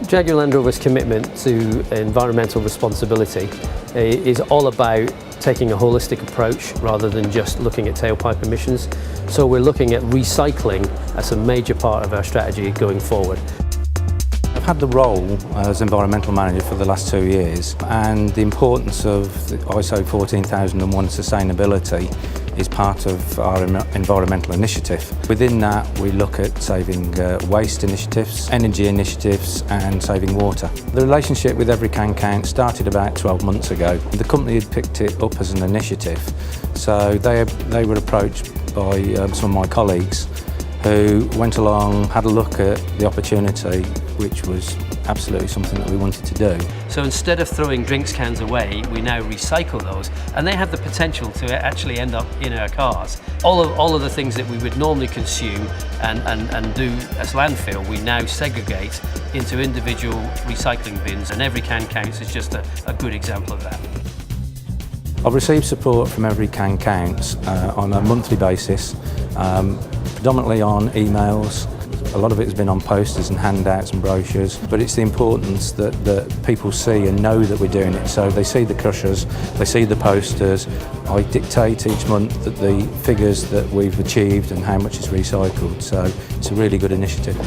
Jaguar Land Rover's commitment to environmental responsibility is all about taking a holistic approach rather than just looking at tailpipe emissions. So we're looking at recycling as a major part of our strategy going forward. I've had the role as environmental manager for the last 2 years, and the importance of the ISO 14001 sustainability is part of our environmental initiative. Within that, we look at saving waste initiatives, energy initiatives and saving water. The relationship with Every Can Count started about 12 months ago. The company had picked it up as an initiative, so they were approached by some of my colleagues who went along, had a look at the opportunity, which was absolutely something that we wanted to do. So instead of throwing drinks cans away, we now recycle those, and they have the potential to actually end up in our cars. All of the things that we would normally consume and do as landfill, we now segregate into individual recycling bins, and Every Can Counts is just a good example of that. I've received support from Every Can Counts on a monthly basis, predominantly on emails. A lot of it has been on posters and handouts and brochures, but it's the importance that people see and know that we're doing it. So they see the crushers, they see the posters. I dictate each month that the figures that we've achieved and how much is recycled. So it's a really good initiative.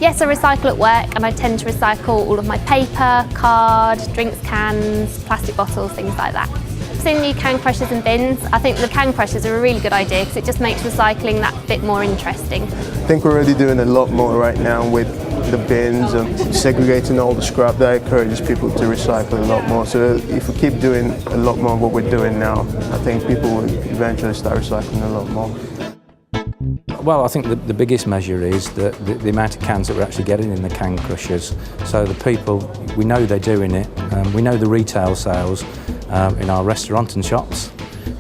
Yes, I recycle at work, and I tend to recycle all of my paper, card, drinks cans, plastic bottles, things like that. Seeing new can crushers and bins, I think the can crushers are a really good idea because it just makes recycling that bit more interesting. I think we're already doing a lot more right now with the bins and segregating all the scrap. That encourages people to recycle a lot more. So if we keep doing a lot more of what we're doing now, I think people will eventually start recycling a lot more. Well, I think the biggest measure is the amount of cans that we're actually getting in the can crushers. So the people, we know they're doing it, we know the retail sales in our restaurant and shops,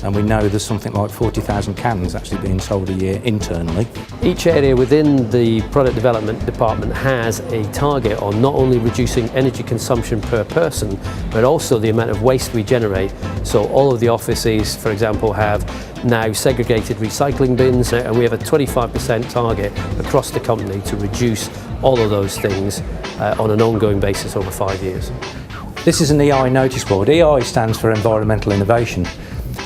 and we know there's something like 40,000 cans actually being sold a year internally. Each area within the product development department has a target on not only reducing energy consumption per person, but also the amount of waste we generate. So all of the offices, for example, have now segregated recycling bins, and we have a 25% target across the company to reduce all of those things on an ongoing basis over 5 years. This is an EI notice board. EI stands for Environmental Innovation.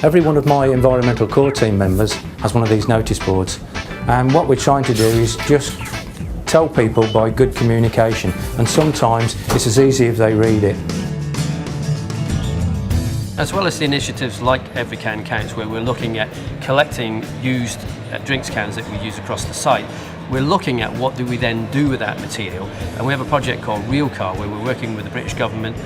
Every one of my environmental core team members has one of these notice boards, and what we're trying to do is just tell people by good communication, and sometimes it's as easy if they read it. As well as the initiatives like Every Can Counts, where we're looking at collecting used drinks cans that we use across the site, we're looking at what do we then do with that material, and we have a project called Real Car where we're working with the British government,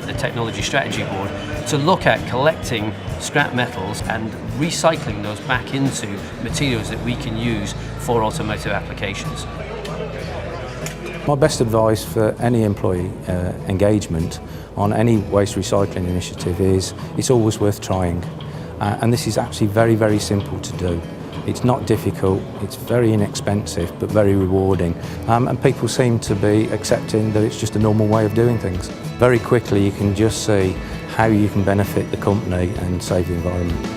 the Technology Strategy Board, to look at collecting scrap metals and recycling those back into materials that we can use for automotive applications. My best advice for any employee engagement on any waste recycling initiative is it's always worth trying, and this is actually very, very simple to do. It's not difficult, it's very inexpensive but very rewarding, and people seem to be accepting that it's just a normal way of doing things. Very quickly you can just see how you can benefit the company and save the environment.